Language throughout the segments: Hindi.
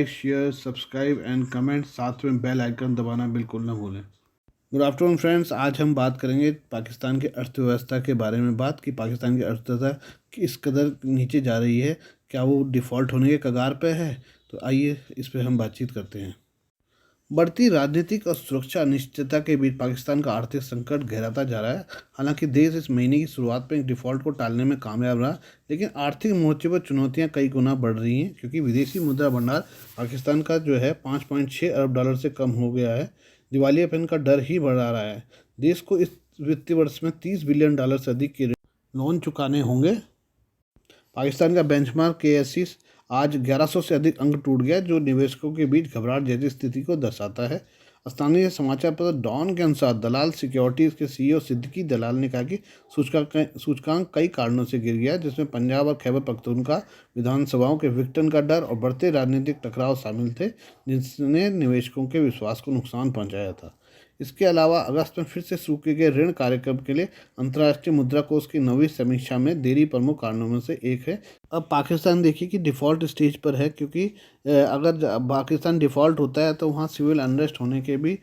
Like, share, subscribe and comment, साथ में बेल आइकन दबाना बिल्कुल ना भूलें। गुड आफ्टरनून फ्रेंड्स, आज हम बात करेंगे पाकिस्तान की अर्थव्यवस्था के बारे में। बात कि पाकिस्तान की अर्थव्यवस्था किस कदर नीचे जा रही है, क्या वो डिफ़ॉल्ट होने के कगार पे है। तो आइए इस पर हम बातचीत करते हैं। बढ़ती राजनीतिक और सुरक्षा अनिश्चितता के बीच पाकिस्तान का आर्थिक संकट गहराता जा रहा है। हालांकि देश इस महीने की शुरुआत में एक डिफ़ॉल्ट को टालने में कामयाब रहा, लेकिन आर्थिक मोर्चे पर चुनौतियां कई गुना बढ़ रही हैं, क्योंकि विदेशी मुद्रा भंडार पाकिस्तान का जो है 5.6 अरब डॉलर से कम हो गया है। दिवालियापन का डर ही बढ़ा रहा है। देश को इस वित्तीय वर्ष में 30 बिलियन डॉलर से अधिक के लोन चुकाने होंगे। पाकिस्तान का बेंचमार्क केएससी आज 1100 से अधिक अंक टूट गया, जो निवेशकों के बीच घबराहट जैसी स्थिति को दर्शाता है। स्थानीय समाचार पत्र डॉन के अनुसार दलाल सिक्योरिटीज़ के सीईओ सिद्दीकी दलाल ने कहा कि सूचकांक कई कारणों से गिर गया, जिसमें पंजाब और खैबर पख्तूनख्वा विधानसभाओं के विघटन का डर और बढ़ते राजनीतिक टकराव शामिल थे, जिसने निवेशकों के विश्वास को नुकसान पहुंचाया था। इसके अलावा अगस्त में फिर से शुरू किए गए ऋण कार्यक्रम के लिए अंतर्राष्ट्रीय मुद्रा कोष की नवीं समीक्षा में देरी प्रमुख कारणों में से एक है। अब पाकिस्तान देखिए कि डिफ़ॉल्ट स्टेज पर है, क्योंकि अगर पाकिस्तान डिफ़ॉल्ट होता है तो वहाँ सिविल अनरेस्ट होने के भी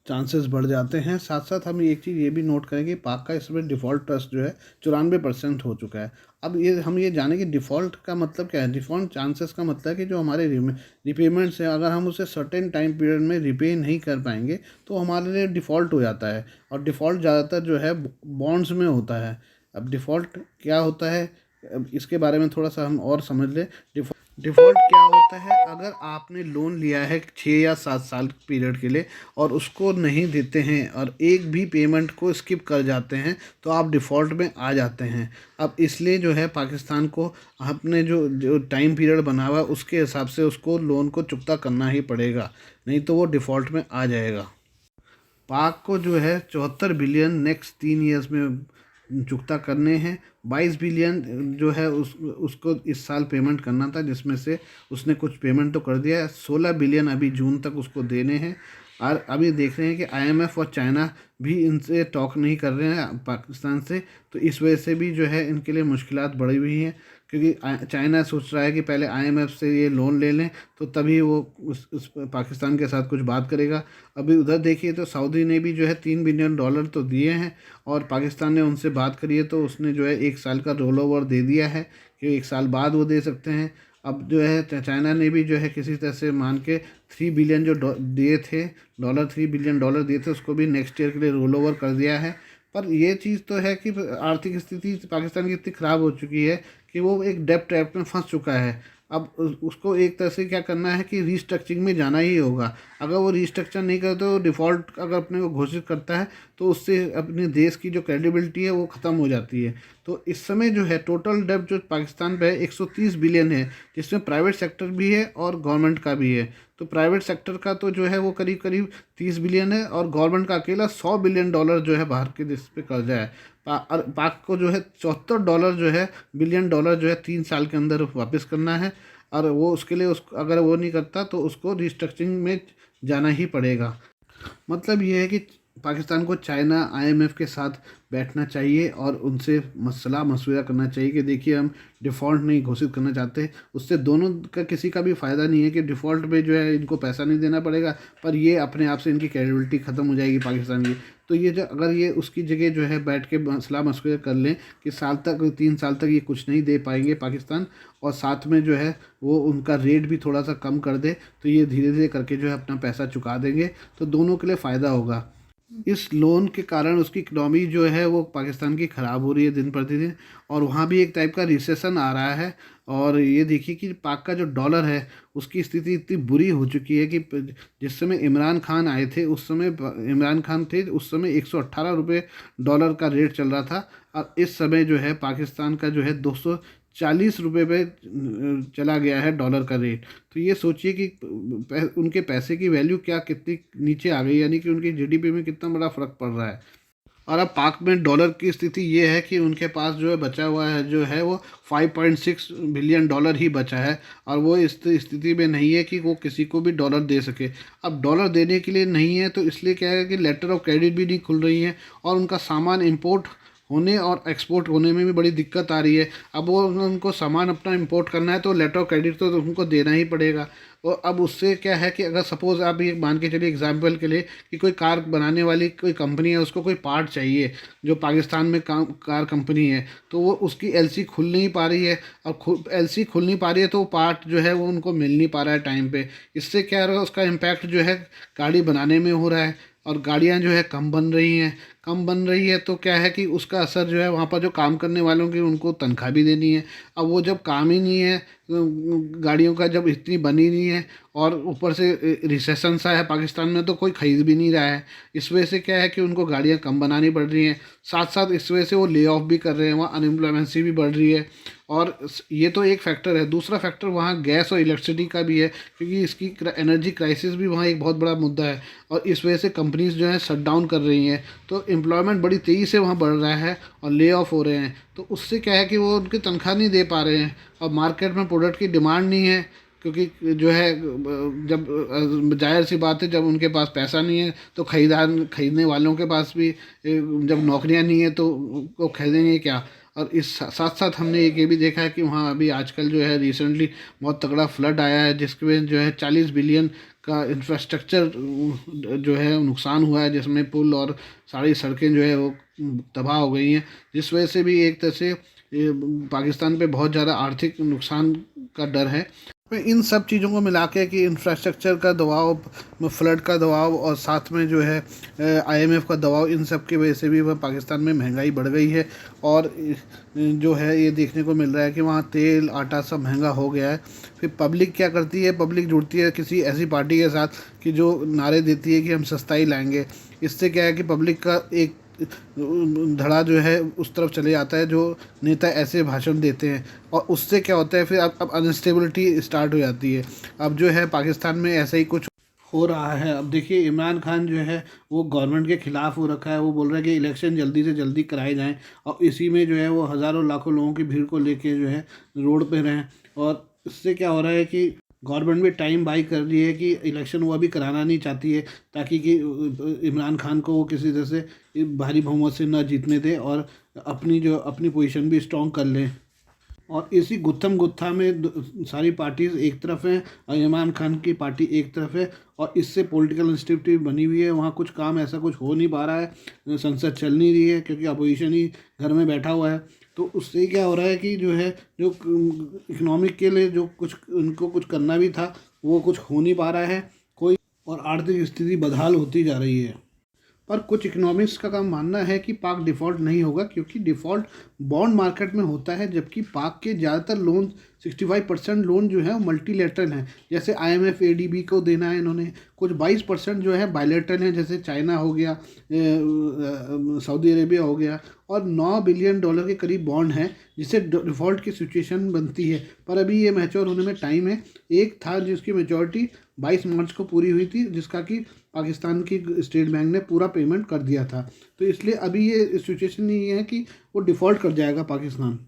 चांसेस बढ़ जाते हैं। साथ साथ हम एक चीज़ ये भी नोट करें कि पाक का इसमें डिफ़ॉल्ट ट्रस्ट जो है 94% हो चुका है। अब हम ये जानें कि डिफ़ॉल्ट का मतलब क्या है। डिफ़ॉल्ट चांसेस का मतलब है कि जो हमारे रिपेमेंट्स हैं, अगर हम उसे सर्टेन टाइम पीरियड में रिपे नहीं कर पाएंगे तो हमारे लिए डिफ़ॉल्ट हो जाता है। और डिफ़ॉल्ट ज़्यादातर जो है बॉन्ड्स में होता है। अब डिफ़ॉल्ट क्या होता है, अब इसके बारे में थोड़ा सा हम और समझ लें। डिफ़ॉल्ट क्या होता है, अगर आपने लोन लिया है 6 या 7 साल पीरियड के लिए और उसको नहीं देते हैं और एक भी पेमेंट को स्किप कर जाते हैं तो आप डिफ़ॉल्ट में आ जाते हैं। अब इसलिए जो है पाकिस्तान को अपने जो टाइम पीरियड बना हुआ है उसके हिसाब से उसको लोन को चुकता करना ही पड़ेगा, नहीं तो वो डिफ़ॉल्ट में आ जाएगा। पाक को जो है 74 बिलियन नेक्स्ट 3 ईयर्स में चुकता करने हैं। 22 बिलियन जो है उसको इस साल पेमेंट करना था, जिसमें से उसने कुछ पेमेंट तो कर दिया है। 16 बिलियन अभी जून तक उसको देने हैं। और अभी देख रहे हैं कि आईएमएफ और चाइना भी इनसे टॉक नहीं कर रहे हैं पाकिस्तान से, तो इस वजह से भी जो है इनके लिए मुश्किलात बढ़ी हुई हैं, क्योंकि चाइना सोच रहा है कि पहले आईएमएफ से ये लोन ले लें तो तभी वो उस पाकिस्तान के साथ कुछ बात करेगा। अभी उधर देखिए तो सऊदी ने भी जो है 3 बिलियन डॉलर तो दिए हैं और पाकिस्तान ने उनसे बात करी है तो उसने जो है 1 साल का रोल ओवर दे दिया है कि 1 साल बाद वो दे सकते हैं। अब जो है चाइना ने भी जो है किसी तरह से मान के 3 बिलियन जो दिए थे डॉलर 3 बिलियन डॉलर दिए थे उसको भी नेक्स्ट ईयर के लिए रोल ओवर कर दिया है। पर ये चीज़ तो है कि आर्थिक स्थिति पाकिस्तान की इतनी ख़राब हो चुकी है कि वो एक डेब्ट ट्रैप में फंस चुका है। अब उसको एक तरह से क्या करना है कि रीस्ट्रक्चरिंग में जाना ही होगा। अगर वो रीस्ट्रक्चर नहीं करता तो डिफ़ॉल्ट अगर अपने को घोषित करता है तो उससे अपने देश की जो क्रेडिबिलिटी है वो ख़त्म हो जाती है। तो इस समय जो है टोटल डेब्ट जो पाकिस्तान पे है 130 बिलियन है, जिसमें प्राइवेट सेक्टर भी है और गवर्नमेंट का भी है। तो प्राइवेट सेक्टर का तो जो है वो करीब करीब 30 बिलियन है और गवर्नमेंट का अकेला 100 बिलियन डॉलर जो है बाहर के देश पे कर्जा है। पाक को जो है 74 डॉलर जो है बिलियन डॉलर जो है 3 साल के अंदर वापस करना है। और वो उसके लिए अगर वो नहीं करता तो उसको रिस्ट्रक्चरिंग में जाना ही पड़ेगा। मतलब ये है कि पाकिस्तान को चाइना आईएमएफ के साथ बैठना चाहिए और उनसे सलाह मशवरा करना चाहिए कि देखिए हम डिफ़ॉल्ट नहीं घोषित करना चाहते। उससे दोनों का किसी का भी फ़ायदा नहीं है कि डिफ़ॉल्ट में जो है इनको पैसा नहीं देना पड़ेगा, पर ये अपने आप से इनकी क्रेडिबिलिटी ख़त्म हो जाएगी पाकिस्तान की। तो ये जो अगर ये उसकी जगह जो है बैठ के सलाह मशवरा कर लें कि 3 साल तक ये कुछ नहीं दे पाएंगे पाकिस्तान, और साथ में जो है वो उनका रेट भी थोड़ा सा कम कर दे तो ये धीरे धीरे करके जो है अपना पैसा चुका देंगे, तो दोनों के लिए फ़ायदा होगा। इस लोन के कारण उसकी इकनॉमी जो है वो पाकिस्तान की ख़राब हो रही है दिन प्रतिदिन, और वहाँ भी एक टाइप का रिसेशन आ रहा है। और ये देखिए कि पाक का जो डॉलर है उसकी स्थिति इतनी बुरी हो चुकी है कि जिस समय इमरान खान आए थे उस समय इमरान खान थे उस समय 118 रुपये डॉलर का रेट चल रहा था, और इस समय जो है पाकिस्तान का जो है 240 रुपये पे चला गया है डॉलर का रेट। तो ये सोचिए कि उनके पैसे की वैल्यू क्या कितनी नीचे आ गई, यानी कि उनकी जीडीपी में कितना बड़ा फ़र्क पड़ रहा है। और अब पाक में डॉलर की स्थिति ये है कि उनके पास जो है बचा हुआ है जो है वो 5.6 बिलियन डॉलर ही बचा है, और वो इस स्थिति में नहीं है कि वो किसी को भी डॉलर दे सके। अब डॉलर देने के लिए नहीं है तो इसलिए क्या है कि लेटर ऑफ क्रेडिट भी नहीं खुल रही है और उनका सामान इंपोर्ट होने और एक्सपोर्ट होने में भी बड़ी दिक्कत आ रही है। अब वो उनको सामान अपना इंपोर्ट करना है तो लेटर ऑफ क्रेडिट तो उनको देना ही पड़ेगा। और अब उससे क्या है कि अगर सपोज़ आप ये मान के चलिए एग्जाम्पल के लिए कि कोई कार बनाने वाली कोई कंपनी है, उसको कोई पार्ट चाहिए जो पाकिस्तान में कार कंपनी है, तो वो उसकी एलसी खुल नहीं पा रही है, और एलसी खुल नहीं पा रही है तो वो पार्ट जो है वो उनको मिल नहीं पा रहा है टाइम पे। इससे क्या हो रहा है, उसका इम्पैक्ट जो है गाड़ी बनाने में हो रहा है, और गाड़ियाँ जो है कम बन रही हैं। कम बन रही है तो क्या है कि उसका असर जो है वहाँ पर जो काम करने वालों की उनको तनख्वाह भी देनी है। अब वो जब काम ही नहीं है, गाड़ियों का जब इतनी बनी नहीं है, और ऊपर से रिसेशन सा है पाकिस्तान में, तो कोई ख़रीद भी नहीं रहा है। इस वजह से क्या है कि उनको गाड़ियाँ कम बनानी पड़ रही हैं। साथ साथ इस वजह से वो ले ऑफ भी कर रहे हैं, वहाँ अनएम्प्लॉयमेंसी भी बढ़ रही है। और ये तो एक फैक्टर है। दूसरा फैक्टर वहाँ गैस और इलेक्ट्रिसिटी का भी है, क्योंकि इसकी एनर्जी क्राइसिस भी वहाँ एक बहुत बड़ा मुद्दा है, और इस वजह से कंपनीज जो है शट डाउन कर रही हैं। तो एम्प्लॉयमेंट बड़ी तेज़ी से वहाँ बढ़ रहा है और ले ऑफ हो रहे हैं। तो उससे क्या है कि वो उनकी तनख्वाह नहीं दे पा रहे हैं, और मार्केट में प्रोडक्ट की डिमांड नहीं है, क्योंकि जो है जब जाहिर सी बात है, जब उनके पास पैसा नहीं है तो खरीदने वालों के पास भी जब नौकरियां नहीं है तो वो खरीदेंगे क्या। और इस साथ साथ हमने ये भी देखा है कि वहाँ अभी आजकल जो है रिसेंटली बहुत तगड़ा फ्लड आया है, जिसकी वजह जो है 40 बिलियन का इंफ्रास्ट्रक्चर जो है नुकसान हुआ है, जिसमें पुल और सारी सड़कें जो है वो तबाह हो गई हैं, जिस वजह से भी एक तरह से पाकिस्तान पे बहुत ज़्यादा आर्थिक नुकसान का डर है। इन सब चीज़ों को मिला के कि इंफ्रास्ट्रक्चर का दबाव, फ्लड का दबाव, और साथ में जो है आईएमएफ का दबाव, इन सब की वजह से भी वह पाकिस्तान में महंगाई बढ़ गई है। और जो है ये देखने को मिल रहा है कि वहाँ तेल आटा सब महंगा हो गया है। फिर पब्लिक क्या करती है, पब्लिक जुड़ती है किसी ऐसी पार्टी के साथ कि जो नारे देती है कि हम सस्ताई लाएंगे। इससे क्या है कि पब्लिक का एक धड़ा जो है उस तरफ चले जाता है, जो नेता ऐसे भाषण देते हैं, और उससे क्या होता है फिर अब अनस्टेबिलिटी स्टार्ट हो जाती है। अब जो है पाकिस्तान में ऐसा ही कुछ हो रहा है। अब देखिए इमरान खान जो है वो गवर्नमेंट के ख़िलाफ़ हो रखा है, वो बोल रहा है कि इलेक्शन जल्दी से जल्दी कराए जाएं, और इसी में जो है वो हज़ारों लाखों लोगों की भीड़ को लेके जो है रोड पे रहें। और इससे क्या हो रहा है कि गवर्नमेंट भी टाइम बाई कर रही है कि इलेक्शन वो अभी कराना नहीं चाहती है, ताकि कि इमरान खान को वो किसी तरह से भारी बहुमत से ना जीतने दे, और अपनी पोजीशन भी स्ट्रॉन्ग कर लें। और इसी गुत्थम गुत्था में सारी पार्टीज एक तरफ हैं और इमरान खान की पार्टी एक तरफ है, और इससे पॉलिटिकल इंस्टेबिलिटी बनी हुई है। वहाँ कुछ काम ऐसा कुछ हो नहीं पा रहा है, संसद चल नहीं रही है, क्योंकि अपोजिशन ही घर में बैठा हुआ है। तो उससे क्या हो रहा है कि जो है जो इकोनॉमिक के लिए जो कुछ उनको कुछ करना भी था, वो कुछ हो नहीं पा रहा है कोई, और आर्थिक स्थिति बदहाल होती जा रही है। पर कुछ इकोनॉमिक्स का मानना है कि पाक डिफ़ॉल्ट नहीं होगा, क्योंकि डिफ़ॉल्ट बॉन्ड मार्केट में होता है, जबकि पाक के ज़्यादातर लोन 65% लोन जो है वो मल्टीलेटरल हैं। जैसे आईएमएफ एडीबी को देना है इन्होंने, कुछ 22% जो है बायलेटरल हैं, जैसे चाइना हो गया, सऊदी अरेबिया हो गया, और $9 बिलियन के करीब बॉन्ड हैं, जिससे डिफ़ॉल्ट की सिचुएशन बनती है। पर अभी ये मैच्योर होने में टाइम है। एक था जिसकी मैच्योरिटी 22 मार्च को पूरी हुई थी, जिसका कि पाकिस्तान की स्टेट बैंक ने पूरा पेमेंट कर दिया था। तो इसलिए अभी ये सिचुएशन नहीं है कि वो डिफ़ॉल्ट कर जाएगा पाकिस्तान।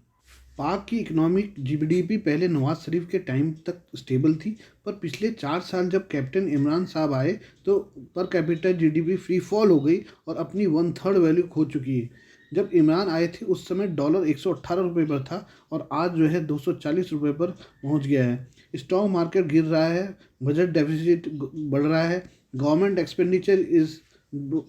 पाक की इकोनॉमिक जीडीपी पहले नवाज शरीफ के टाइम तक स्टेबल थी, पर पिछले 4 साल जब कैप्टन इमरान साहब आए तो पर कैपिटल जीडीपी फ्री फॉल हो गई और अपनी 1/3 वैल्यू खो चुकी है। जब इमरान आए थे उस समय डॉलर 118 रुपये पर था, और आज जो है 240 रुपये पर पहुंच गया है। स्टॉक मार्केट गिर रहा है, बजट डेफिसिट बढ़ रहा है, गवर्नमेंट एक्सपेंडिचर इस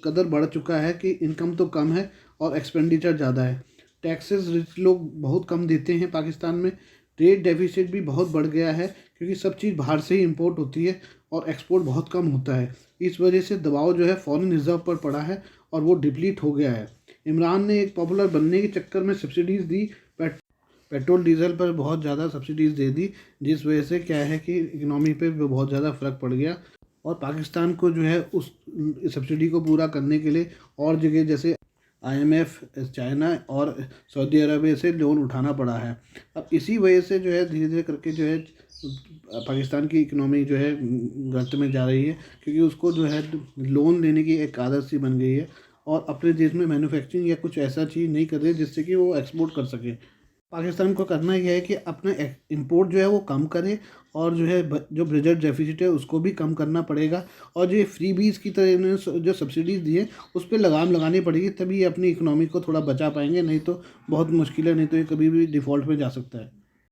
कदर बढ़ चुका है कि इनकम तो कम है और एक्सपेंडिचर ज़्यादा है। टैक्सेस रिच लोग बहुत कम देते हैं पाकिस्तान में। ट्रेड डेफिसिट भी बहुत बढ़ गया है, क्योंकि सब चीज़ बाहर से ही इंपोर्ट होती है और एक्सपोर्ट बहुत कम होता है। इस वजह से दबाव जो है फॉरेन रिजर्व पर पड़ा है और वो डिप्लीट हो गया है। इमरान ने एक पॉपुलर बनने के चक्कर में सब्सिडीज़ दी, पेट्रोल डीजल पर बहुत ज़्यादा सब्सिडीज़ दे दी, जिस वजह से क्या है कि इकनॉमी पे बहुत ज़्यादा फ़र्क पड़ गया, और पाकिस्तान को जो है उस सब्सिडी को पूरा करने के लिए और जगह जैसे आईएमएफ, चाइना और सऊदी अरबिया से लोन उठाना पड़ा है। अब इसी वजह से जो है धीरे धीरे करके जो है पाकिस्तान की इकनॉमी जो है गर्त में जा रही है, क्योंकि उसको जो है लोन लेने की एक आदत सी बन गई है, और अपने देश में मैन्युफैक्चरिंग या कुछ ऐसा चीज़ नहीं कर रहे जिससे कि वो एक्सपोर्ट कर सके। पाकिस्तान को करना यह है कि अपना इंपोर्ट जो है वो कम करे, और जो है जो बजट डेफिसिट है उसको भी कम करना पड़ेगा, और जो फ्री बीज की तरह इन्होंने जो सब्सिडीज़ दी है उस पर लगाम लगानी पड़ेगी, तभी ये अपनी इकोनॉमी को थोड़ा बचा पाएंगे, नहीं तो बहुत मुश्किल है, नहीं तो ये कभी भी डिफ़ॉल्ट में जा सकता है।